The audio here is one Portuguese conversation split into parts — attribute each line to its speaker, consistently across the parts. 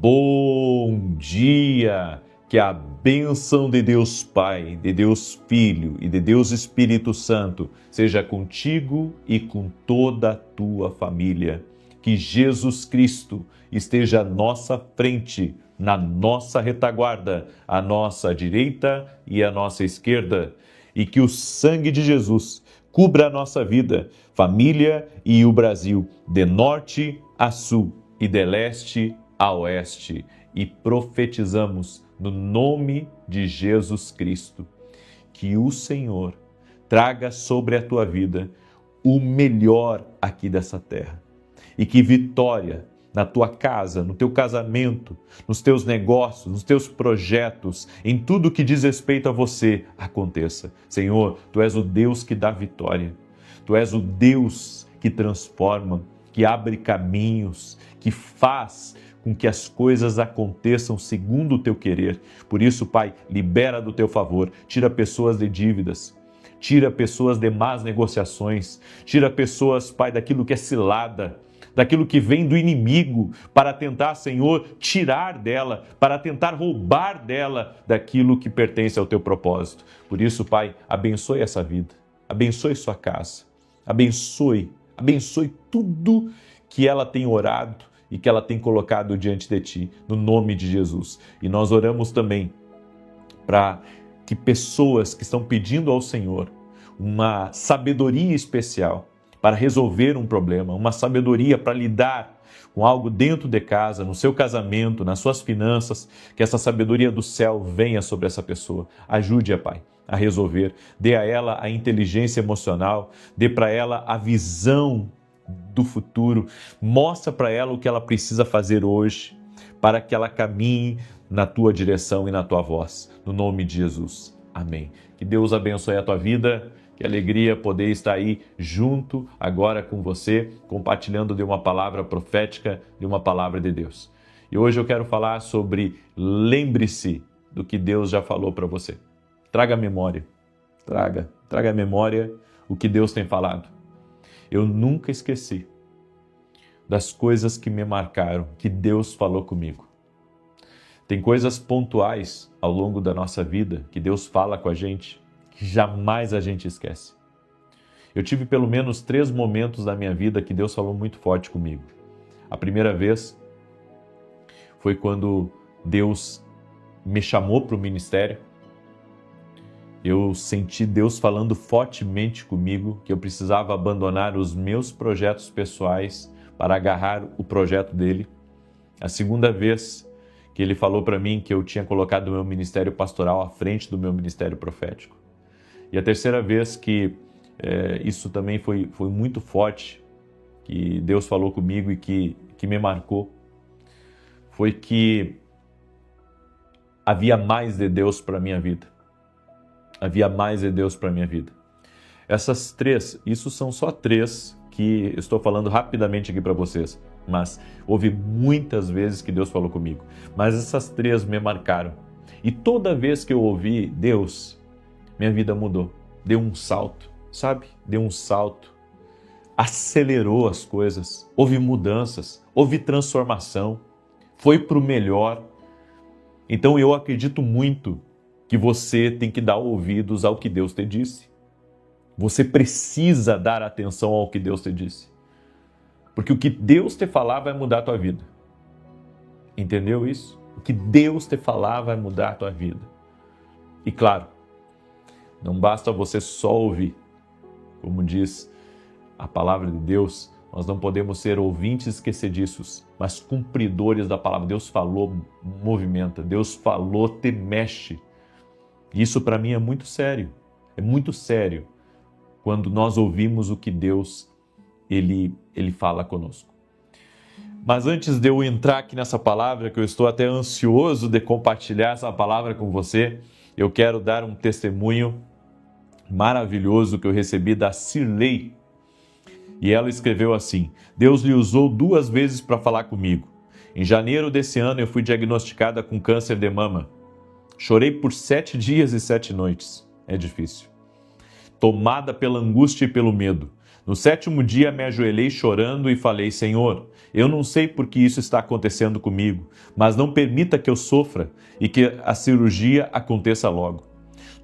Speaker 1: Bom dia! Que a bênção de Deus Pai, de Deus Filho e de Deus Espírito Santo seja contigo e com toda a tua família. Que Jesus Cristo esteja à nossa frente, na nossa retaguarda, à nossa direita e à nossa esquerda. E que o sangue de Jesus cubra a nossa vida, família e o Brasil, de norte a sul e de leste a oeste, e profetizamos no nome de Jesus Cristo que o Senhor traga sobre a tua vida o melhor aqui dessa terra, e que vitória na tua casa, no teu casamento, nos teus negócios, nos teus projetos, em tudo que diz respeito a você, aconteça. Senhor, Tu és o Deus que dá vitória, Tu és o Deus que transforma, que abre caminhos, que faz com que as coisas aconteçam segundo o Teu querer. Por isso, Pai, libera do Teu favor, tira pessoas de dívidas, tira pessoas de más negociações, tira pessoas, Pai, daquilo que é cilada, daquilo que vem do inimigo para tentar, Senhor, tirar dela, para tentar roubar dela daquilo que pertence ao Teu propósito. Por isso, Pai, abençoe essa vida, abençoe sua casa, abençoe tudo que ela tem orado e que ela tem colocado diante de Ti, no nome de Jesus. E nós oramos também para que pessoas que estão pedindo ao Senhor uma sabedoria especial para resolver um problema, uma sabedoria para lidar com algo dentro de casa, no seu casamento, nas suas finanças, que essa sabedoria do céu venha sobre essa pessoa. Ajude-a, Pai, a resolver. Dê a ela a inteligência emocional, dê para ela a visão do futuro, mostra para ela o que ela precisa fazer hoje para que ela caminhe na tua direção e na tua voz. No nome de Jesus. Amém. Que Deus abençoe a tua vida. Que alegria poder estar aí junto agora com você, compartilhando de uma palavra profética, de uma palavra de Deus. E hoje eu quero falar sobre lembre-se do que Deus já falou para você. Traga a memória, traga à memória o que Deus tem falado. Eu nunca esqueci das coisas que me marcaram, que Deus falou comigo. Tem coisas pontuais ao longo da nossa vida que Deus fala com a gente, que jamais a gente esquece. Eu tive pelo menos 3 momentos da minha vida que Deus falou muito forte comigo. A primeira vez foi quando Deus me chamou para o ministério. Eu senti Deus falando fortemente comigo que eu precisava abandonar os meus projetos pessoais para agarrar o projeto dele. A segunda vez que ele falou para mim que eu tinha colocado o meu ministério pastoral à frente do meu ministério profético. E a terceira vez que isso também foi muito forte, que Deus falou comigo e que me marcou, foi que havia mais de Deus para a minha vida. Havia mais de Deus para a minha vida. Essas 3, isso são só 3 que eu estou falando rapidamente aqui para vocês, mas houve muitas vezes que Deus falou comigo. Mas essas 3 me marcaram. E toda vez que eu ouvi Deus, minha vida mudou. Deu um salto, sabe? Deu um salto. Acelerou as coisas. Houve mudanças, houve transformação. Foi para o melhor. Então eu acredito muito que você tem que dar ouvidos ao que Deus te disse. Você precisa dar atenção ao que Deus te disse. Porque o que Deus te falar vai mudar a tua vida. Entendeu isso? O que Deus te falar vai mudar a tua vida. E claro, não basta você só ouvir. Como diz a palavra de Deus, nós não podemos ser ouvintes esquecediços, mas cumpridores da palavra. Deus falou, movimenta. Deus falou, te mexe. Isso para mim é muito sério. É muito sério quando nós ouvimos o que Deus ele fala conosco. Mas antes de eu entrar aqui nessa palavra, que eu estou até ansioso de compartilhar essa palavra com você, eu quero dar um testemunho maravilhoso que eu recebi da Cirlei. E ela escreveu assim: Deus lhe usou 2 vezes para falar comigo. Em janeiro desse ano eu fui diagnosticada com câncer de mama. Chorei por 7 dias e 7 noites. É difícil. Tomada pela angústia e pelo medo. No 7º dia me ajoelhei chorando e falei: Senhor, eu não sei por que isso está acontecendo comigo, mas não permita que eu sofra e que a cirurgia aconteça logo.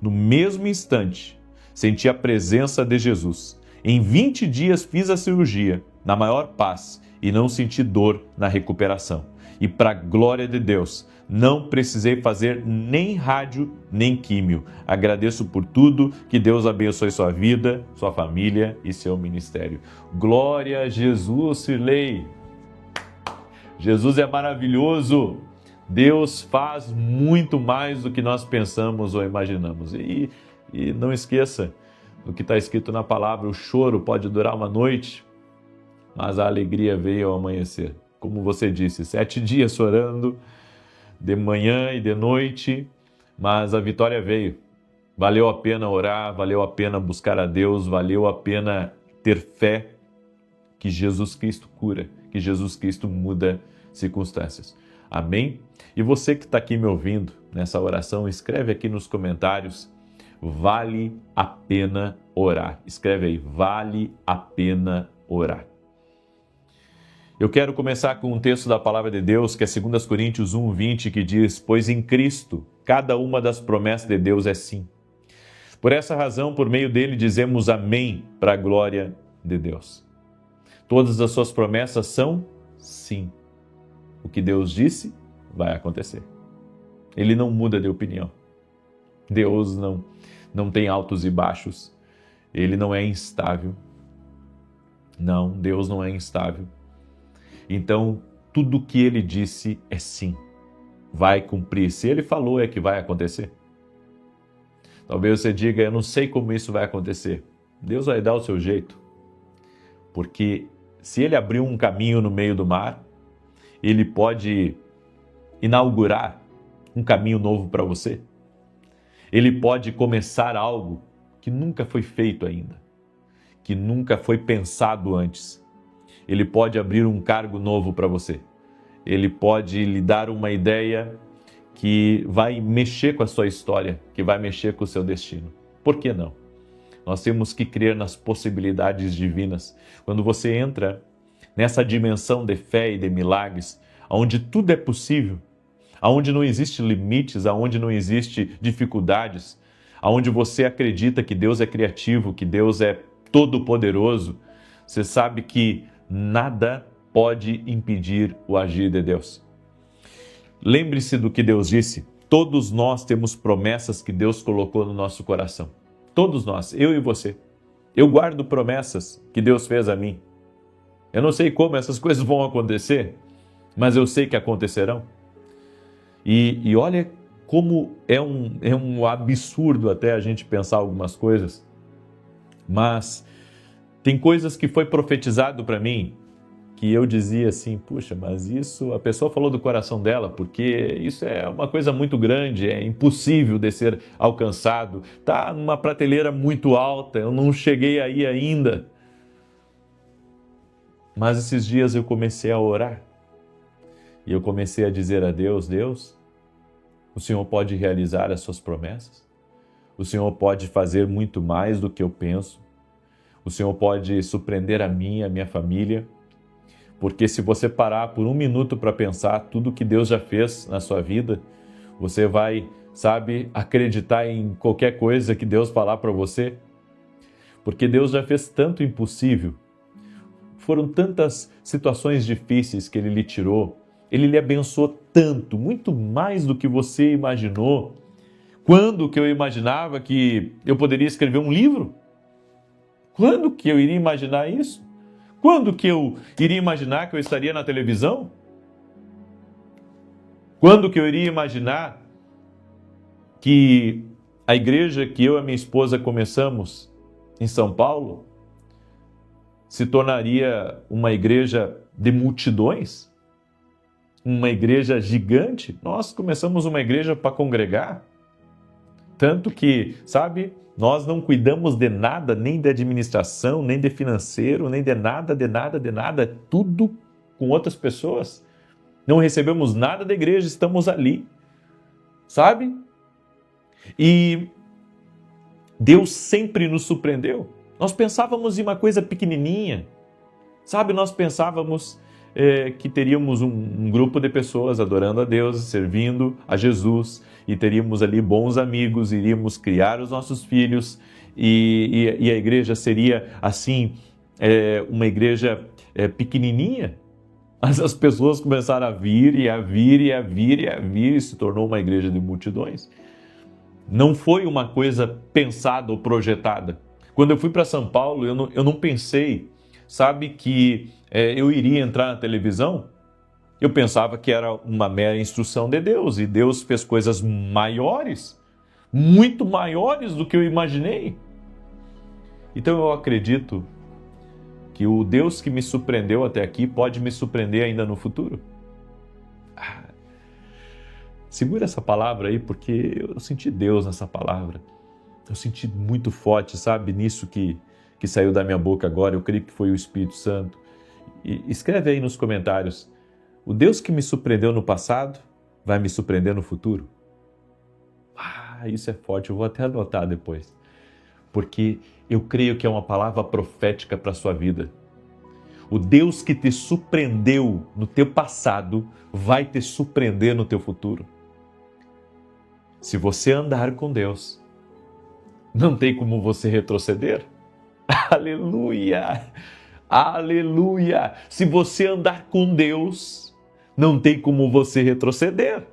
Speaker 1: No mesmo instante, senti a presença de Jesus. Em 20 dias fiz a cirurgia, na maior paz, e não senti dor na recuperação. E para a glória de Deus, não precisei fazer nem rádio, nem químio. Agradeço por tudo, que Deus abençoe sua vida, sua família e seu ministério. Glória a Jesus, Sirlei! Jesus é maravilhoso! Deus faz muito mais do que nós pensamos ou imaginamos. E não esqueça do que está escrito na palavra: o choro pode durar uma noite, mas a alegria veio ao amanhecer. Como você disse, 7 dias chorando, de manhã e de noite, mas a vitória veio. Valeu a pena orar, valeu a pena buscar a Deus, valeu a pena ter fé que Jesus Cristo cura, que Jesus Cristo muda circunstâncias. Amém? E você que está aqui me ouvindo nessa oração, escreve aqui nos comentários: vale a pena orar. Escreve aí: vale a pena orar. Eu quero começar com um texto da Palavra de Deus, que é 2 Coríntios 1:20, que diz: pois em Cristo, cada uma das promessas de Deus é sim. Por essa razão, por meio dele, dizemos amém para a glória de Deus. Todas as suas promessas são sim. O que Deus disse, vai acontecer. Ele não muda de opinião. Deus não tem altos e baixos. Ele não é instável. Não, Deus não é instável. Então, tudo que ele disse é sim. Vai cumprir. Se ele falou, é que vai acontecer. Talvez você diga: eu não sei como isso vai acontecer. Deus vai dar o seu jeito. Porque se ele abriu um caminho no meio do mar, ele pode inaugurar um caminho novo para você. Ele pode começar algo que nunca foi feito ainda, que nunca foi pensado antes. Ele pode abrir um cargo novo para você. Ele pode lhe dar uma ideia que vai mexer com a sua história, que vai mexer com o seu destino. Por que não? Nós temos que crer nas possibilidades divinas. Quando você entra nessa dimensão de fé e de milagres, onde tudo é possível, onde não existe limites, onde não existe dificuldades, onde você acredita que Deus é criativo, que Deus é todo-poderoso, você sabe que nada pode impedir o agir de Deus. Lembre-se do que Deus disse: todos nós temos promessas que Deus colocou no nosso coração. Todos nós, eu e você. Eu guardo promessas que Deus fez a mim. Eu não sei como essas coisas vão acontecer, mas eu sei que acontecerão. E olha como é um absurdo até a gente pensar algumas coisas, mas tem coisas que foi profetizado para mim, que eu dizia assim: puxa, mas isso a pessoa falou do coração dela, porque isso é uma coisa muito grande, é impossível de ser alcançado, está numa prateleira muito alta, eu não cheguei aí ainda. Mas esses dias eu comecei a orar, e eu comecei a dizer a Deus: Deus, o Senhor pode realizar as suas promessas, o Senhor pode fazer muito mais do que eu penso, o Senhor pode surpreender a mim e a minha família, porque se você parar por um minuto para pensar tudo que Deus já fez na sua vida, você vai, acreditar em qualquer coisa que Deus falar para você, porque Deus já fez tanto impossível. Foram tantas situações difíceis que Ele lhe tirou, Ele lhe abençoou tanto, muito mais do que você imaginou. Quando que eu imaginava que eu poderia escrever um livro? Quando que eu iria imaginar isso? Quando que eu iria imaginar que eu estaria na televisão? Quando que eu iria imaginar que a igreja que eu e a minha esposa começamos em São Paulo se tornaria uma igreja de multidões? Uma igreja gigante? Nós começamos uma igreja para congregar. Tanto que, nós não cuidamos de nada, nem de administração, nem de financeiro, nem de nada, tudo com outras pessoas. Não recebemos nada da igreja, estamos ali, E Deus sempre nos surpreendeu. Nós pensávamos em uma coisa pequenininha, sabe? Nós pensávamos que teríamos um grupo de pessoas adorando a Deus, servindo a Jesus, e teríamos ali bons amigos, iríamos criar os nossos filhos, e a igreja seria assim, uma igreja pequenininha. Mas as pessoas começaram a vir, e se tornou uma igreja de multidões. Não foi uma coisa pensada ou projetada. Quando eu fui para São Paulo, eu não pensei, sabe, que eu iria entrar na televisão. Eu pensava que era uma mera instrução de Deus, e Deus fez coisas maiores, muito maiores do que eu imaginei. Então eu acredito que o Deus que me surpreendeu até aqui pode me surpreender ainda no futuro. Segura essa palavra aí, porque eu senti Deus nessa palavra. Eu senti muito forte, sabe, nisso que saiu da minha boca agora. Eu creio que foi o Espírito Santo. E escreve aí nos comentários: o Deus que me surpreendeu no passado vai me surpreender no futuro? Isso é forte, eu vou até anotar depois. Porque eu creio que é uma palavra profética para a sua vida. O Deus que te surpreendeu no teu passado vai te surpreender no teu futuro. Se você andar com Deus, não tem como você retroceder. Aleluia! Aleluia! Se você andar com Deus, não tem como você retroceder.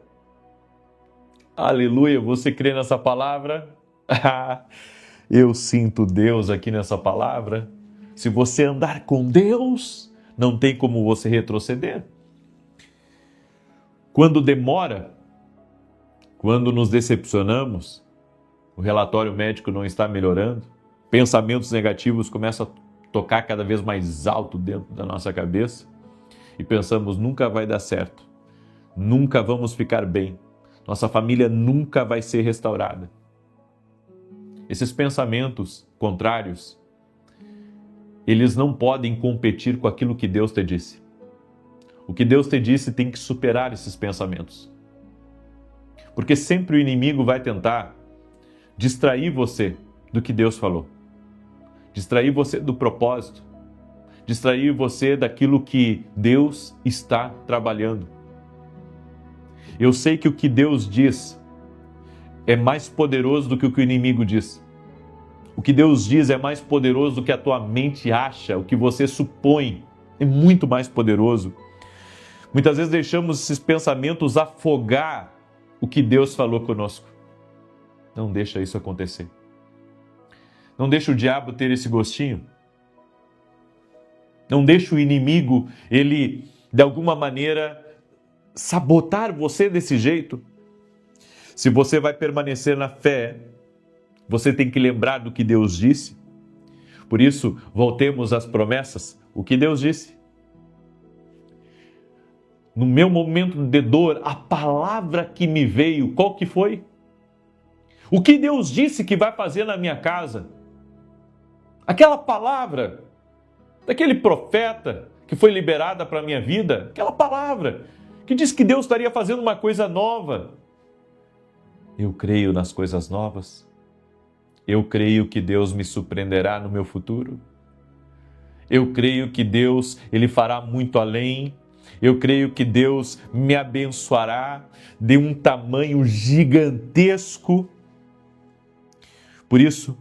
Speaker 1: Aleluia! Você crê nessa palavra? Eu sinto Deus aqui nessa palavra. Se você andar com Deus, não tem como você retroceder. Quando demora, quando nos decepcionamos, o relatório médico não está melhorando, pensamentos negativos começam a tocar cada vez mais alto dentro da nossa cabeça e pensamos: nunca vai dar certo, nunca vamos ficar bem, nossa família nunca vai ser restaurada. Esses pensamentos contrários, eles não podem competir com aquilo que Deus te disse. O que Deus te disse tem que superar esses pensamentos. Porque sempre o inimigo vai tentar distrair você do que Deus falou. Distrair você do propósito. Distrair você daquilo que Deus está trabalhando. Eu sei que o que Deus diz é mais poderoso do que o que o inimigo diz. O que Deus diz é mais poderoso do que a tua mente acha, o que você supõe é muito mais poderoso. Muitas vezes deixamos esses pensamentos afogar o que Deus falou conosco. Não deixa isso acontecer. Não deixa o diabo ter esse gostinho. Não deixa o inimigo, ele, de alguma maneira, sabotar você desse jeito. Se você vai permanecer na fé, você tem que lembrar do que Deus disse. Por isso, voltemos às promessas. O que Deus disse? No meu momento de dor, a palavra que me veio, qual que foi? O que Deus disse que vai fazer na minha casa? Aquela palavra daquele profeta que foi liberada para a minha vida, aquela palavra que disse que Deus estaria fazendo uma coisa nova. Eu creio nas coisas novas. Eu creio que Deus me surpreenderá no meu futuro. Eu creio que Deus, Ele fará muito além. Eu creio que Deus me abençoará de um tamanho gigantesco. Por isso,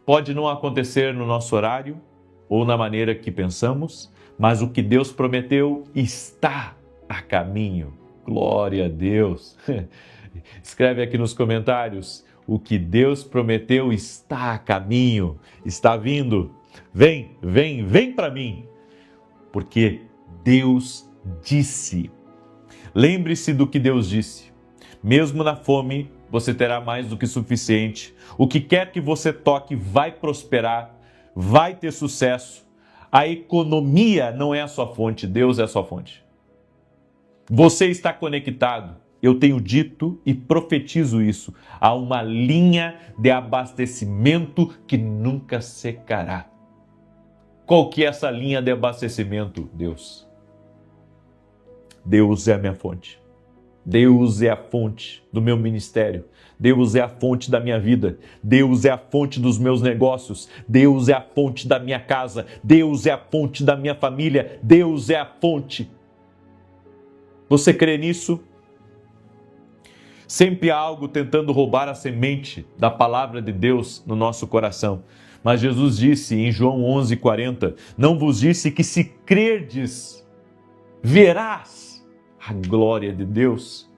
Speaker 1: pode não acontecer no nosso horário ou na maneira que pensamos, mas o que Deus prometeu está a caminho. Glória a Deus! Escreve aqui nos comentários: o que Deus prometeu está a caminho, está vindo. Vem, vem, vem para mim, porque Deus disse. Lembre-se do que Deus disse. Mesmo na fome, você terá mais do que suficiente. O que quer que você toque vai prosperar, vai ter sucesso. A economia não é a sua fonte, Deus é a sua fonte. Você está conectado. Eu tenho dito e profetizo isso. Há uma linha de abastecimento que nunca secará. Qual que é essa linha de abastecimento? Deus. Deus é a minha fonte. Deus é a fonte do meu ministério. Deus é a fonte da minha vida. Deus é a fonte dos meus negócios. Deus é a fonte da minha casa. Deus é a fonte da minha família. Deus é a fonte. Você crê nisso? Sempre há algo tentando roubar a semente da palavra de Deus no nosso coração. Mas Jesus disse em João 11:40, não vos disse que se crerdes, verás a glória de Deus.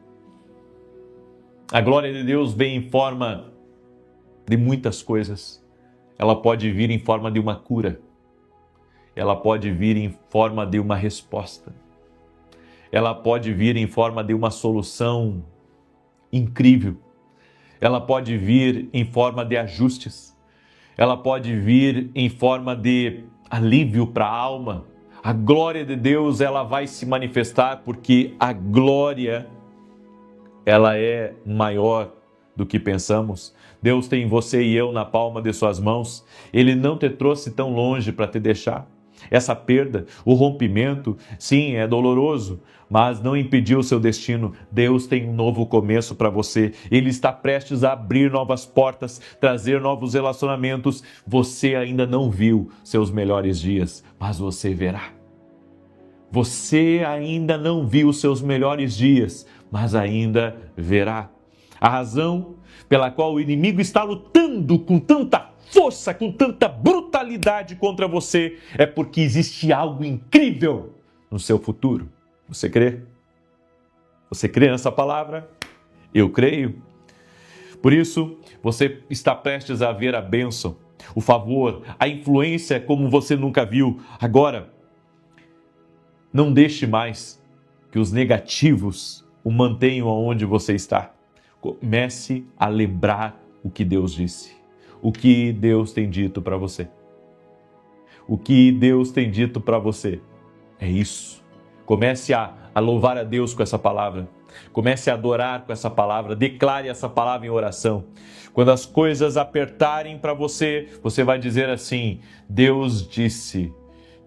Speaker 1: A glória de Deus vem em forma de muitas coisas. Ela pode vir em forma de uma cura. Ela pode vir em forma de uma resposta. Ela pode vir em forma de uma solução incrível. Ela pode vir em forma de ajustes. Ela pode vir em forma de alívio para a alma. A glória de Deus, ela vai se manifestar porque a glória, ela é maior do que pensamos. Deus tem você e eu na palma de suas mãos. Ele não te trouxe tão longe para te deixar. Essa perda, o rompimento, sim, é doloroso, mas não impediu o seu destino. Deus tem um novo começo para você. Ele está prestes a abrir novas portas, trazer novos relacionamentos. Você ainda não viu seus melhores dias, mas você verá. Você ainda não viu seus melhores dias, mas ainda verá. A razão pela qual o inimigo está lutando com tanta força, com tanta brutalidade contra você, é porque existe algo incrível no seu futuro. Você crê? Você crê nessa palavra? Eu creio. Por isso, você está prestes a ver a bênção, o favor, a influência como você nunca viu. Agora, não deixe mais que os negativos o mantenham onde você está. Comece a lembrar o que Deus disse. O que Deus tem dito para você. O que Deus tem dito para você. É isso. Comece a louvar a Deus com essa palavra. Comece a adorar com essa palavra. Declare essa palavra em oração. Quando as coisas apertarem para você, você vai dizer assim: Deus disse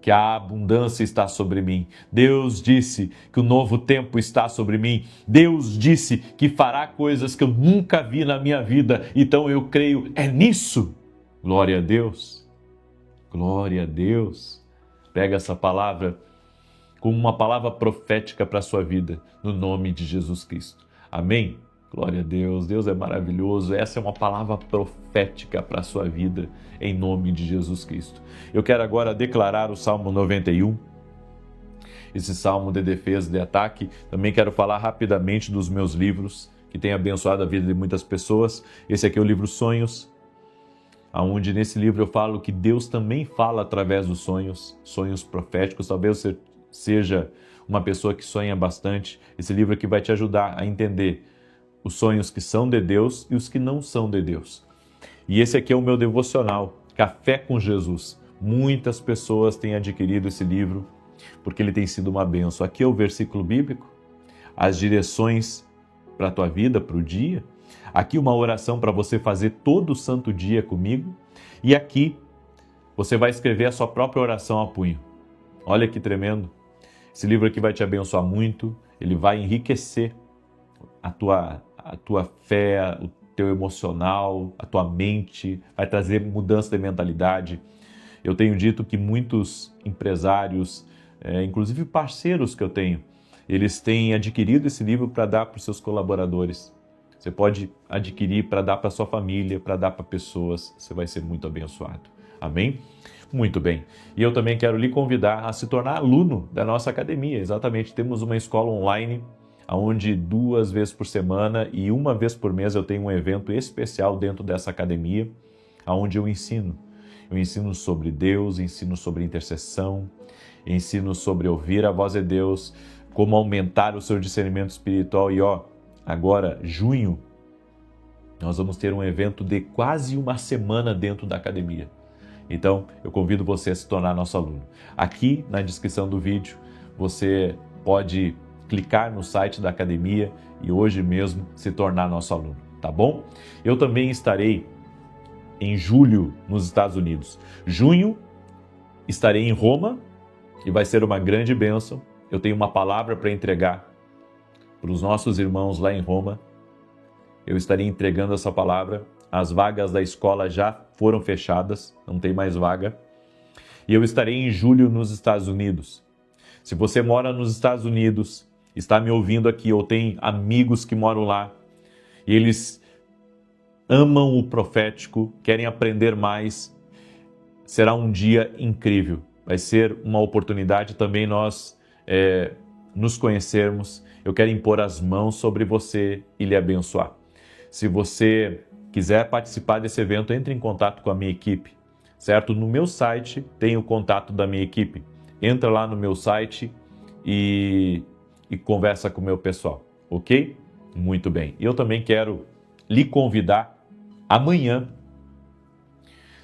Speaker 1: que a abundância está sobre mim. Deus disse que o novo tempo está sobre mim. Deus disse que fará coisas que eu nunca vi na minha vida. Então eu creio, é nisso. Glória a Deus. Glória a Deus. Pega essa palavra como uma palavra profética para a sua vida, no nome de Jesus Cristo. Amém? Glória a Deus, Deus é maravilhoso. Essa é uma palavra profética para a sua vida, em nome de Jesus Cristo. Eu quero agora declarar o Salmo 91, esse salmo de defesa, de ataque. Também quero falar rapidamente dos meus livros, que têm abençoado a vida de muitas pessoas. Esse aqui é o livro Sonhos, onde nesse livro eu falo que Deus também fala através dos sonhos, sonhos proféticos. Talvez você seja uma pessoa que sonha bastante. Esse livro aqui vai te ajudar a entender os sonhos que são de Deus e os que não são de Deus. E esse aqui é o meu devocional, Café com Jesus. Muitas pessoas têm adquirido esse livro porque ele tem sido uma bênção. Aqui é o versículo bíblico, as direções para a tua vida, para o dia. Aqui uma oração para você fazer todo santo dia comigo. E aqui você vai escrever a sua própria oração a punho. Olha que tremendo. Esse livro aqui vai te abençoar muito. Ele vai enriquecer a tua fé, o teu emocional, a tua mente, vai trazer mudança de mentalidade. Eu tenho dito que muitos empresários, inclusive parceiros que eu tenho, eles têm adquirido esse livro para dar para os seus colaboradores. Você pode adquirir para dar para a sua família, para dar para pessoas, você vai ser muito abençoado. Amém? Muito bem. E eu também quero lhe convidar a se tornar aluno da nossa academia. Exatamente, temos uma escola online, onde 2 vezes por semana e 1 vez por mês eu tenho um evento especial dentro dessa academia, onde eu ensino. Eu ensino sobre Deus, ensino sobre intercessão, ensino sobre ouvir a voz de Deus, como aumentar o seu discernimento espiritual. E agora, junho, nós vamos ter um evento de quase 1 semana dentro da academia. Então, eu convido você a se tornar nosso aluno. Aqui na descrição do vídeo, você pode clicar no site da academia e hoje mesmo se tornar nosso aluno, tá bom? Eu também estarei em julho nos Estados Unidos. Junho estarei em Roma e vai ser uma grande bênção. Eu tenho uma palavra para entregar para os nossos irmãos lá em Roma. Eu estarei entregando essa palavra. As vagas da escola já foram fechadas, não tem mais vaga. E eu estarei em julho nos Estados Unidos. Se você mora nos Estados Unidos, está me ouvindo aqui ou tem amigos que moram lá e eles amam o profético, querem aprender mais, será um dia incrível. Vai ser uma oportunidade também nós nos conhecermos. Eu quero impor as mãos sobre você e lhe abençoar. Se você quiser participar desse evento, entre em contato com a minha equipe, certo? No meu site tem o contato da minha equipe. Entra lá no meu site e conversa com o meu pessoal, ok? Muito bem. Eu também quero lhe convidar amanhã,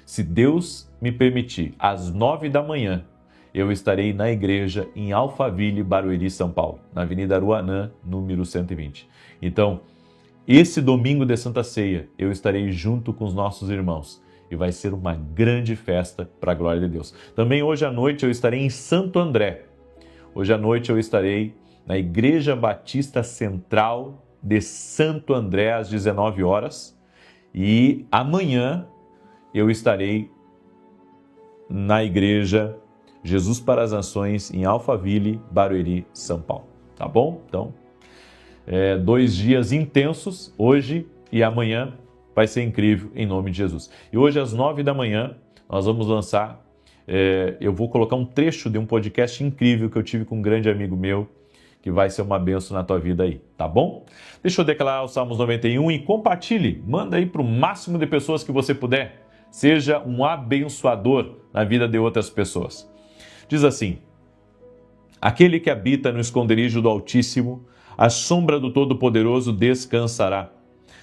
Speaker 1: se Deus me permitir, às 9 da manhã, eu estarei na igreja em Alphaville, Barueri, São Paulo, na Avenida Aruanã, número 120. Então, esse domingo de Santa Ceia, eu estarei junto com os nossos irmãos e vai ser uma grande festa para a glória de Deus. Também hoje à noite eu estarei em Santo André. Hoje à noite eu estarei na Igreja Batista Central de Santo André às 19 horas e amanhã eu estarei na Igreja Jesus para as Nações em Alphaville, Barueri, São Paulo. Tá bom? Então, 2 dias intensos, hoje e amanhã, vai ser incrível em nome de Jesus. E hoje às 9 da manhã nós vamos lançar, eu vou colocar um trecho de um podcast incrível que eu tive com um grande amigo meu, que vai ser uma bênção na tua vida aí, tá bom? Deixa eu declarar os Salmos 91 e compartilhe, manda aí para o máximo de pessoas que você puder. Seja um abençoador na vida de outras pessoas. Diz assim: aquele que habita no esconderijo do Altíssimo, à sombra do Todo-Poderoso descansará.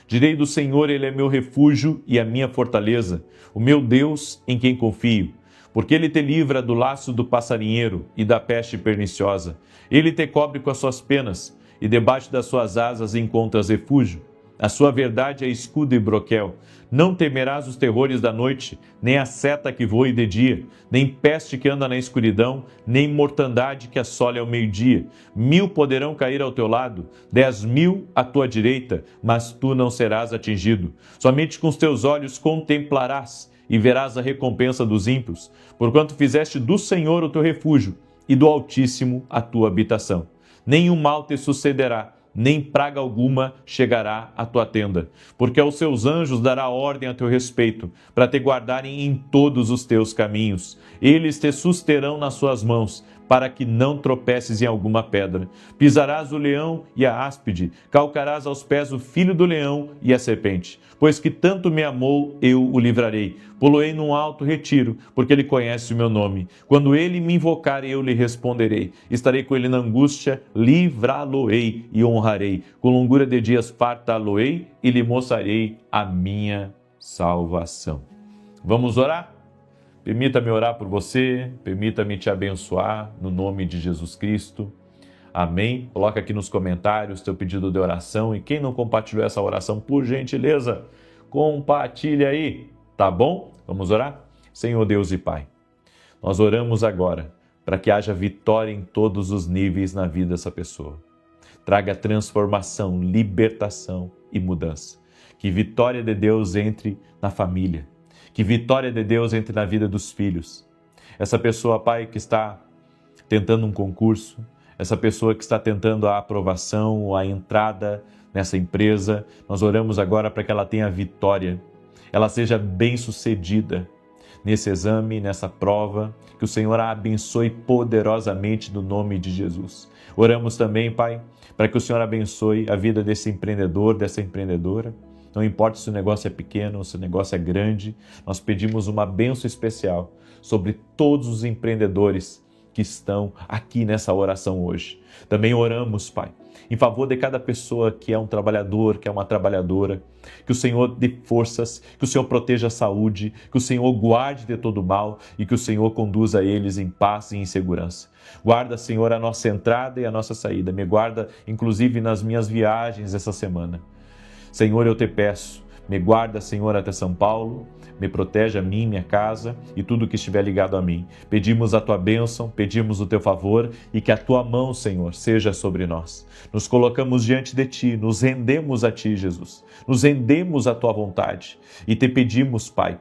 Speaker 1: Direi do Senhor, Ele é meu refúgio e a minha fortaleza, o meu Deus em quem confio. Porque Ele te livra do laço do passarinheiro e da peste perniciosa. Ele te cobre com as suas penas e debaixo das suas asas encontras refúgio. A sua verdade é escudo e broquel. Não temerás os terrores da noite, nem a seta que voe de dia, nem peste que anda na escuridão, nem mortandade que assole ao meio-dia. 1000 poderão cair ao teu lado, 10.000 à tua direita, mas tu não serás atingido. Somente com os teus olhos contemplarás e verás a recompensa dos ímpios, porquanto fizeste do Senhor o teu refúgio e do Altíssimo a tua habitação. Nenhum mal te sucederá, nem praga alguma chegará à tua tenda, porque aos seus anjos dará ordem a teu respeito, para te guardarem em todos os teus caminhos. Eles te susterão nas suas mãos, para que não tropeces em alguma pedra. Pisarás o leão e a áspide, calcarás aos pés o filho do leão e a serpente. Pois que tanto me amou, eu o livrarei. Poloei num alto retiro, porque ele conhece o meu nome. Quando ele me invocar, eu lhe responderei. Estarei com ele na angústia, livrá-lo-ei e honrarei. Com longura de dias fartá-lo-ei e lhe mostrarei a minha salvação. Vamos orar? Permita-me orar por você, permita-me te abençoar no nome de Jesus Cristo. Amém? Coloca aqui nos comentários teu pedido de oração e quem não compartilhou essa oração, por gentileza, compartilha aí, tá bom? Vamos orar? Senhor Deus e Pai, nós oramos agora para que haja vitória em todos os níveis na vida dessa pessoa. Traga transformação, libertação e mudança. Que vitória de Deus entre na família. Que vitória de Deus entre na vida dos filhos. Essa pessoa, Pai, que está tentando um concurso, essa pessoa que está tentando a aprovação, a entrada nessa empresa, nós oramos agora para que ela tenha vitória, ela seja bem-sucedida nesse exame, nessa prova, que o Senhor a abençoe poderosamente no nome de Jesus. Oramos também, Pai, para que o Senhor abençoe a vida desse empreendedor, dessa empreendedora. Não importa se o negócio é pequeno ou se o negócio é grande, nós pedimos uma bênção especial sobre todos os empreendedores que estão aqui nessa oração hoje. Também oramos, Pai, em favor de cada pessoa que é um trabalhador, que é uma trabalhadora, que o Senhor dê forças, que o Senhor proteja a saúde, que o Senhor guarde de todo mal e que o Senhor conduza eles em paz e em segurança. Guarda, Senhor, a nossa entrada e a nossa saída. Me guarda, inclusive, nas minhas viagens essa semana. Senhor, eu te peço, Me guarda, Senhor, até São Paulo. Me protege a mim, minha casa e tudo que estiver ligado a mim. Pedimos a tua bênção, pedimos o teu favor e que a tua mão, Senhor, seja sobre nós. Nos colocamos diante de ti, nos rendemos a ti, Jesus. Nos rendemos à tua vontade e te pedimos, Pai,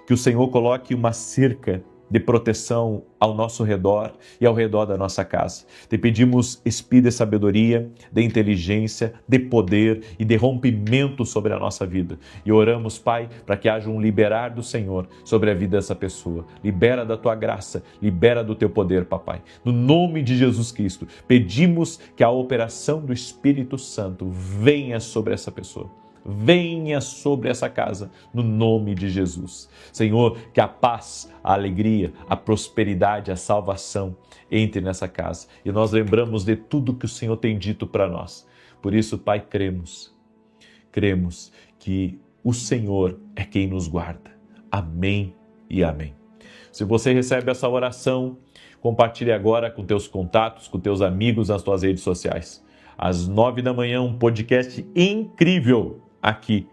Speaker 1: que o Senhor coloque uma cerca de proteção ao nosso redor e ao redor da nossa casa. Te pedimos espírito de sabedoria, de inteligência, de poder e de rompimento sobre a nossa vida. E oramos, Pai, para que haja um liberar do Senhor sobre a vida dessa pessoa. Libera da tua graça, libera do teu poder, Papai. No nome de Jesus Cristo, pedimos que a operação do Espírito Santo venha sobre essa pessoa. Venha sobre essa casa, no nome de Jesus. Senhor, que a paz, a alegria, a prosperidade, a salvação entre nessa casa. E nós lembramos de tudo que o Senhor tem dito para nós. Por isso, Pai, cremos que o Senhor é quem nos guarda. Amém e amém. Se você recebe essa oração, compartilhe agora com teus contatos, com teus amigos nas tuas redes sociais. Às 9 da manhã, um podcast incrível aqui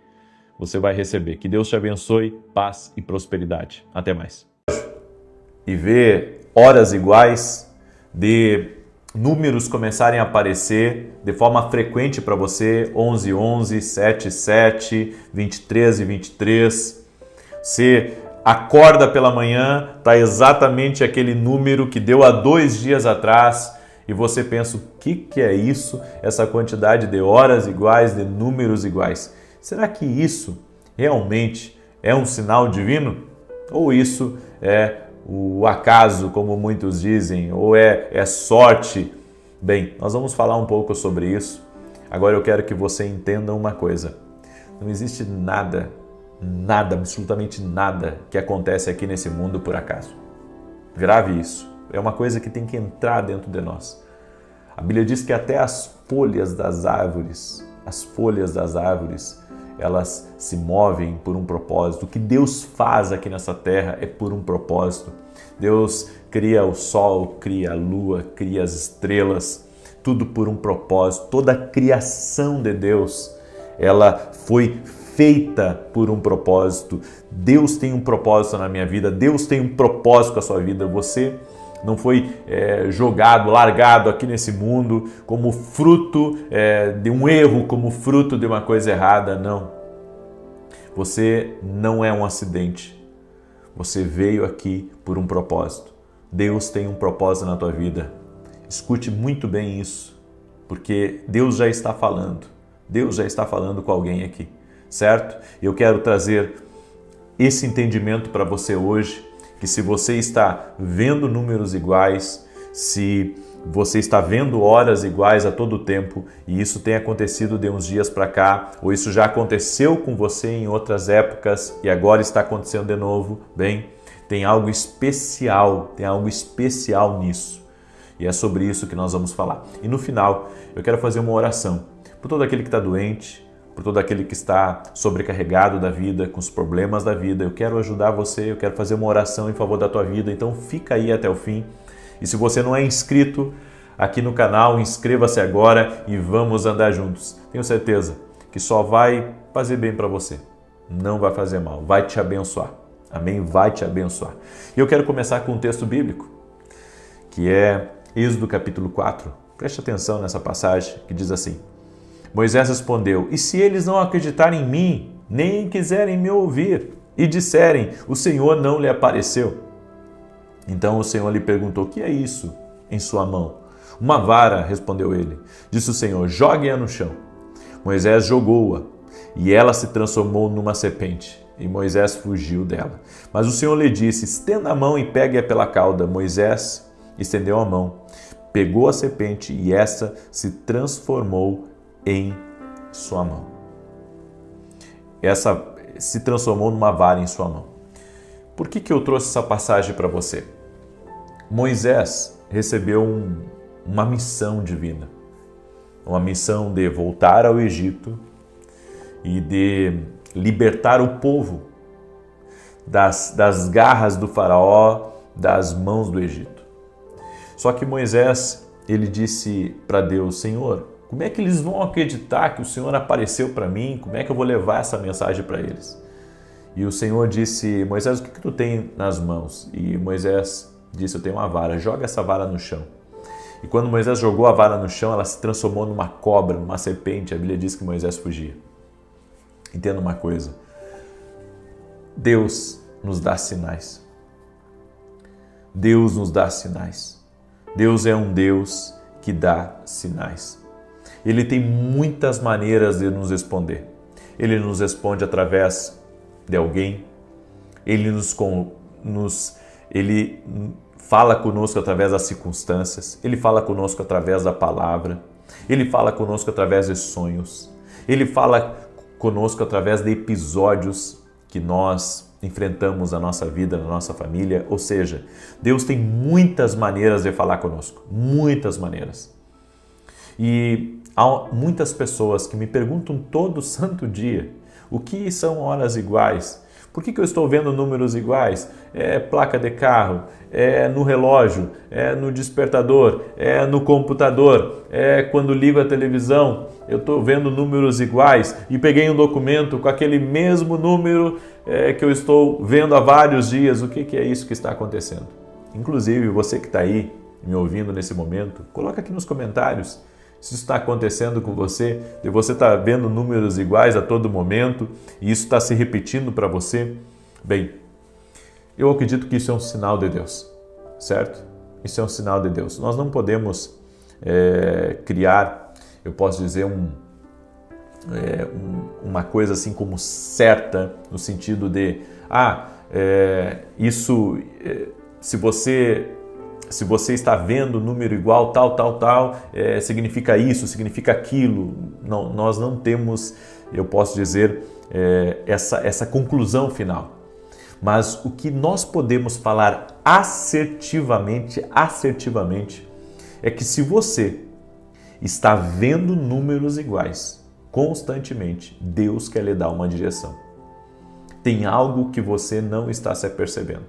Speaker 1: você vai receber. Que Deus te abençoe, paz e prosperidade. Até mais. E ver horas iguais, de números começarem a aparecer de forma frequente para você, 11, 11, 7, 7, 23 e 23. Você acorda pela manhã, está exatamente aquele número que deu há 2 dias atrás, e você pensa, o que é isso? Essa quantidade de horas iguais, de números iguais. Será que isso realmente é um sinal divino? Ou isso é o acaso, como muitos dizem, ou é sorte? Bem, nós vamos falar um pouco sobre isso. Agora eu quero que você entenda uma coisa. Não existe nada, absolutamente nada que acontece aqui nesse mundo por acaso. Grave isso. É uma coisa que tem que entrar dentro de nós. A Bíblia diz que até as folhas das árvores, elas se movem por um propósito. O que Deus faz aqui nessa terra é por um propósito. Deus cria o sol, cria a lua, cria as estrelas, tudo por um propósito. Toda a criação de Deus, ela foi feita por um propósito. Deus tem um propósito na minha vida, Deus tem um propósito com a sua vida. Você não foi jogado, largado aqui nesse mundo como fruto de um erro, como fruto de uma coisa errada, não. Você não é um acidente. Você veio aqui por um propósito. Deus tem um propósito na tua vida. Escute muito bem isso, porque Deus já está falando. Deus já está falando com alguém aqui, certo? Eu quero trazer esse entendimento para você hoje, que se você está vendo números iguais, se você está vendo horas iguais a todo tempo, e isso tem acontecido de uns dias para cá, ou isso já aconteceu com você em outras épocas e agora está acontecendo de novo, bem, tem algo especial nisso. E é sobre isso que nós vamos falar. E no final, eu quero fazer uma oração por todo aquele que está doente, por todo aquele que está sobrecarregado da vida, com os problemas da vida. Eu quero ajudar você, eu quero fazer uma oração em favor da tua vida, então fica aí até o fim. E se você não é inscrito aqui no canal, inscreva-se agora e vamos andar juntos. Tenho certeza que só vai fazer bem para você, não vai fazer mal, vai te abençoar. Amém? Vai te abençoar. E eu quero começar com um texto bíblico, que é Êxodo capítulo 4. Preste atenção nessa passagem que diz assim: Moisés respondeu: E se eles não acreditarem em mim, nem quiserem me ouvir, e disserem, o Senhor não lhe apareceu? Então o Senhor lhe perguntou: o que é isso em sua mão? Uma vara, respondeu ele. Disse o Senhor: jogue-a no chão. Moisés jogou-a, e ela se transformou numa serpente, e Moisés fugiu dela. Mas o Senhor lhe disse: estenda a mão e pegue-a pela cauda. Moisés estendeu a mão, pegou a serpente, e essa se transformou em sua mão. Essa se transformou numa vara em sua mão. Por que eu trouxe essa passagem para você? Moisés recebeu uma missão divina, uma missão de voltar ao Egito e de libertar o povo das garras do faraó, das mãos do Egito. Só que Moisés, ele disse para Deus: Senhor, Como é que eles vão acreditar que o Senhor apareceu para mim? Como é que eu vou levar essa mensagem para eles? E o Senhor disse, Moisés, o que tu tem nas mãos? E Moisés disse, eu tenho uma vara, joga essa vara no chão. E quando Moisés jogou a vara no chão, ela se transformou numa cobra, numa serpente. A Bíblia diz que Moisés fugia. Entenda uma coisa, Deus nos dá sinais. Deus nos dá sinais. Deus é um Deus que dá sinais. Ele tem muitas maneiras de nos responder. Ele nos responde através de alguém. Ele fala conosco através das circunstâncias. Ele fala conosco através da palavra. Ele fala conosco através de sonhos. Ele fala conosco através de episódios que nós enfrentamos na nossa vida, na nossa família. Ou seja, Deus tem muitas maneiras de falar conosco. Muitas maneiras. E há muitas pessoas que me perguntam todo santo dia o que são horas iguais. Por que eu estou vendo números iguais? É placa de carro, é no relógio, é no despertador, é no computador, é quando ligo a televisão, eu estou vendo números iguais e peguei um documento com aquele mesmo número que eu estou vendo há vários dias. O que é isso que está acontecendo? Inclusive, você que está aí me ouvindo nesse momento, coloca aqui nos comentários se isso está acontecendo com você, de você estar vendo números iguais a todo momento e isso está se repetindo para você. Bem, eu acredito que isso é um sinal de Deus, certo? Isso é um sinal de Deus. Nós não podemos criar, eu posso dizer, uma coisa assim como certa, no sentido de, se você está vendo número igual, tal, significa isso, significa aquilo. Não, nós não temos, eu posso dizer, essa conclusão final. Mas o que nós podemos falar assertivamente, é que se você está vendo números iguais constantemente, Deus quer lhe dar uma direção. Tem algo que você não está se apercebendo.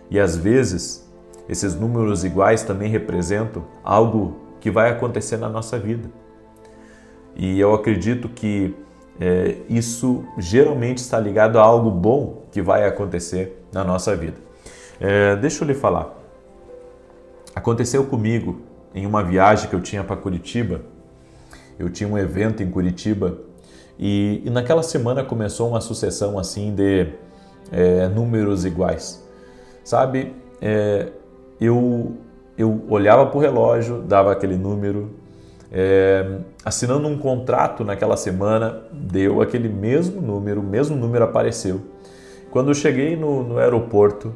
Speaker 1: E às vezes, esses números iguais também representam algo que vai acontecer na nossa vida. E eu acredito que isso geralmente está ligado a algo bom que vai acontecer na nossa vida. Deixa eu lhe falar. Aconteceu comigo em uma viagem que eu tinha para Curitiba. Eu tinha um evento em Curitiba e naquela semana começou uma sucessão assim de números iguais. Sabe, eu olhava para o relógio, dava aquele número, assinando um contrato naquela semana, deu aquele mesmo número, o mesmo número apareceu. Quando eu cheguei no aeroporto,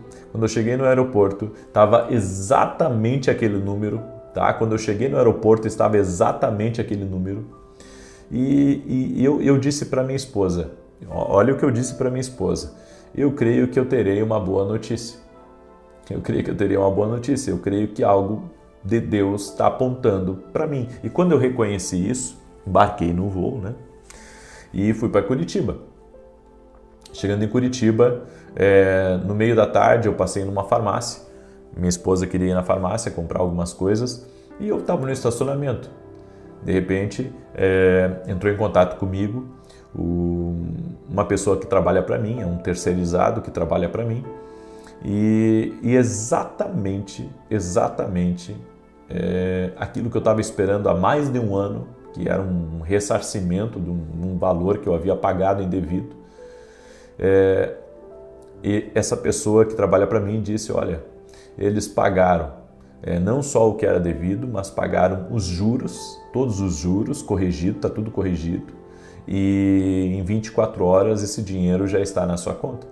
Speaker 1: estava exatamente aquele número, tá? Quando eu cheguei no aeroporto, estava exatamente aquele número. E eu disse para minha esposa, olha o que eu disse para minha esposa, eu creio que eu terei uma boa notícia. Eu creio que algo de Deus está apontando para mim. E quando eu reconheci isso, embarquei no voo, né? E fui para Curitiba. Chegando em Curitiba, no meio da tarde eu passei numa farmácia. Minha esposa queria ir na farmácia comprar algumas coisas e eu estava no estacionamento. De repente, entrou em contato comigo uma pessoa que trabalha para mim, é um terceirizado que trabalha para mim. E exatamente aquilo que eu estava esperando há mais de um ano, que era um ressarcimento de um valor que eu havia pagado indevido. E essa pessoa que trabalha para mim disse, olha, eles pagaram não só o que era devido, mas pagaram os juros, todos os juros, corrigido, está tudo corrigido, e em 24 horas esse dinheiro já está na sua conta.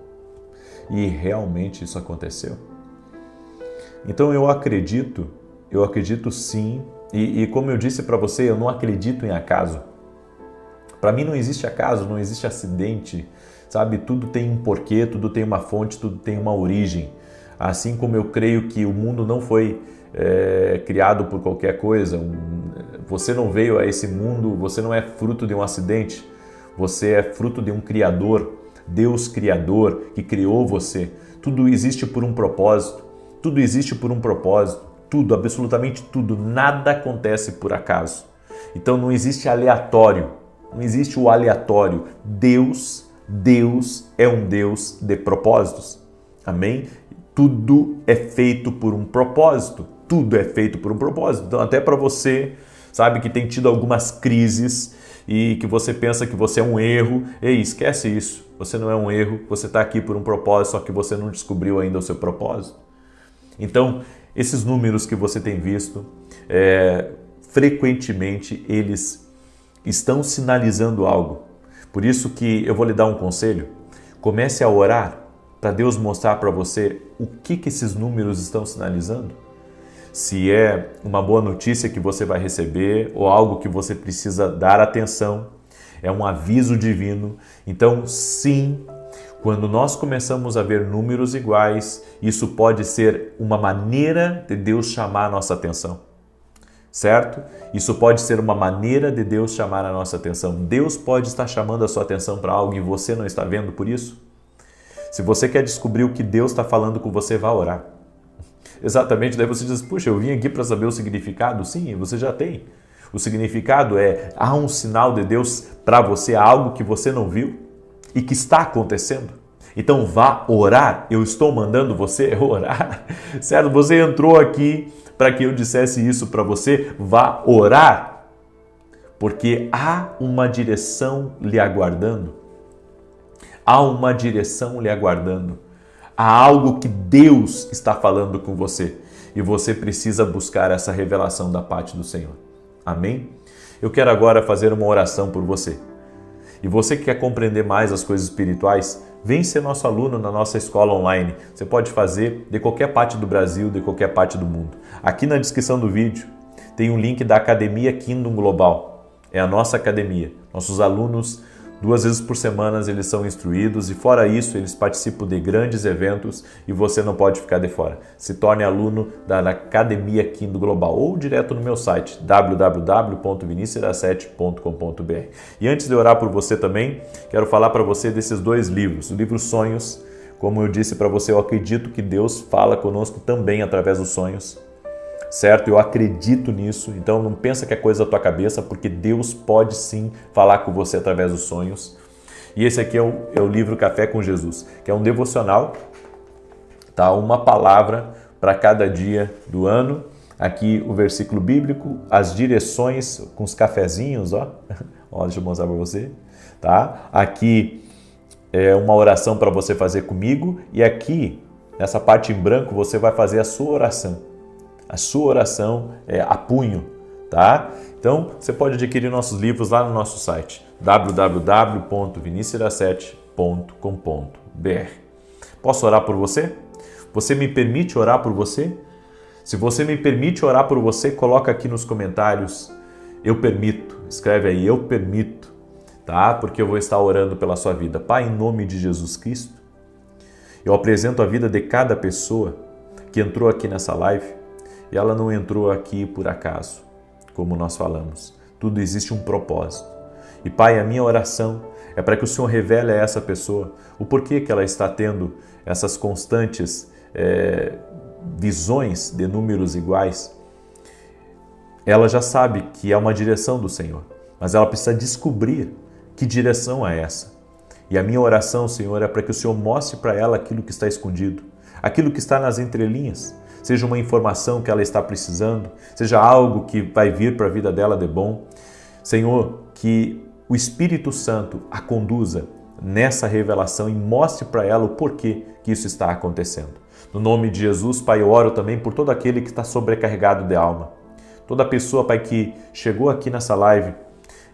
Speaker 1: E realmente isso aconteceu. Então eu acredito sim, e como eu disse para você, eu não acredito em acaso. Para mim não existe acaso, não existe acidente, sabe? Tudo tem um porquê, tudo tem uma fonte, tudo tem uma origem. Assim como eu creio que o mundo não foi criado por qualquer coisa, você não veio a esse mundo, você não é fruto de um acidente, você é fruto de um Criador, Deus Criador que criou você. Tudo existe por um propósito, tudo, absolutamente tudo, nada acontece por acaso. Então não existe aleatório, não existe o aleatório. Deus é um Deus de propósitos. Amém? Tudo é feito por um propósito. Tudo é feito por um propósito. Então até para você, sabe, que tem tido algumas crises e que você pensa que você é um erro, ei, esquece isso. Você não é um erro, você está aqui por um propósito, só que você não descobriu ainda o seu propósito. Então, esses números que você tem visto, frequentemente eles estão sinalizando algo. Por isso que eu vou lhe dar um conselho. Comece a orar para Deus mostrar para você o que esses números estão sinalizando. Se é uma boa notícia que você vai receber ou algo que você precisa dar atenção, é um aviso divino. Então, sim, quando nós começamos a ver números iguais, isso pode ser uma maneira de Deus chamar a nossa atenção, certo? Isso pode ser uma maneira de Deus chamar a nossa atenção. Deus pode estar chamando a sua atenção para algo e você não está vendo por isso? Se você quer descobrir o que Deus está falando com você, vá orar. Exatamente, daí você diz, puxa, eu vim aqui para saber o significado. Sim, você já tem. O significado há um sinal de Deus para você, algo que você não viu e que está acontecendo. Então vá orar, eu estou mandando você orar, certo? Você entrou aqui para que eu dissesse isso para você, vá orar, porque há uma direção lhe aguardando. Há uma direção lhe aguardando. Há algo que Deus está falando com você e você precisa buscar essa revelação da parte do Senhor. Amém? Eu quero agora fazer uma oração por você. E você que quer compreender mais as coisas espirituais, vem ser nosso aluno na nossa escola online. Você pode fazer de qualquer parte do Brasil, de qualquer parte do mundo. Aqui na descrição do vídeo tem um link da Academia Kingdom Global. É a nossa academia. Nossos alunos, 2 vezes por semana, eles são instruídos e fora isso, eles participam de grandes eventos e você não pode ficar de fora. Se torne aluno da Academia Kingdom Global ou direto no meu site www.vinicius17.com.br. E antes de orar por você também, quero falar para você desses 2 livros. O livro Sonhos, como eu disse para você, eu acredito que Deus fala conosco também através dos sonhos. Certo? Eu acredito nisso, então não pensa que é coisa da tua cabeça, porque Deus pode sim falar com você através dos sonhos. E esse aqui é o livro Café com Jesus, que é um devocional, tá? Uma palavra para cada dia do ano. Aqui o versículo bíblico, as direções com os cafezinhos, ó. Ó, deixa eu mostrar para você, tá? Aqui é uma oração para você fazer comigo e aqui, nessa parte em branco, você vai fazer a sua oração. A sua oração a punho, tá? Então, você pode adquirir nossos livros lá no nosso site www.vinicius17.com.br. Posso orar por você? Você me permite orar por você? Se você me permite orar por você, coloca aqui nos comentários, eu permito. Escreve aí, eu permito, tá? Porque eu vou estar orando pela sua vida. Pai, em nome de Jesus Cristo, eu apresento a vida de cada pessoa que entrou aqui nessa live. E ela não entrou aqui por acaso, como nós falamos. Tudo existe um propósito. E Pai, a minha oração é para que o Senhor revele a essa pessoa o porquê que ela está tendo essas constantes visões de números iguais. Ela já sabe que é uma direção do Senhor, mas ela precisa descobrir que direção é essa. E a minha oração, Senhor, é para que o Senhor mostre para ela aquilo que está escondido, aquilo que está nas entrelinhas, seja uma informação que ela está precisando, seja algo que vai vir para a vida dela de bom. Senhor, que o Espírito Santo a conduza nessa revelação e mostre para ela o porquê que isso está acontecendo. No nome de Jesus, Pai, eu oro também por todo aquele que está sobrecarregado de alma. Toda pessoa, Pai, que chegou aqui nessa live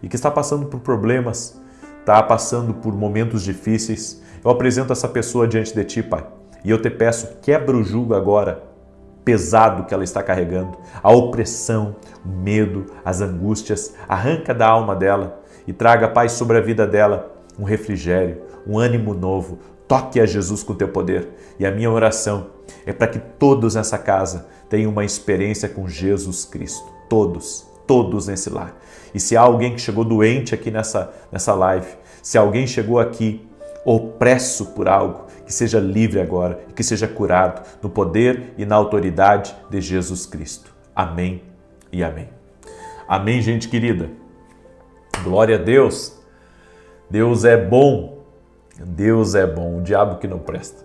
Speaker 1: e que está passando por problemas, está passando por momentos difíceis, eu apresento essa pessoa diante de Ti, Pai. E eu te peço, quebra o jugo agora, pesado que ela está carregando, a opressão, o medo, as angústias, arranca da alma dela e traga, Pai, sobre a vida dela um refrigério, um ânimo novo. Toque a Jesus com o teu poder. E a minha oração é para que todos nessa casa tenham uma experiência com Jesus Cristo. Todos nesse lar. E se há alguém que chegou doente aqui nessa live, se alguém chegou aqui opresso por algo, que seja livre agora e que seja curado no poder e na autoridade de Jesus Cristo. Amém e amém. Amém, gente querida? Glória a Deus. Deus é bom. Deus é bom. O diabo que não presta.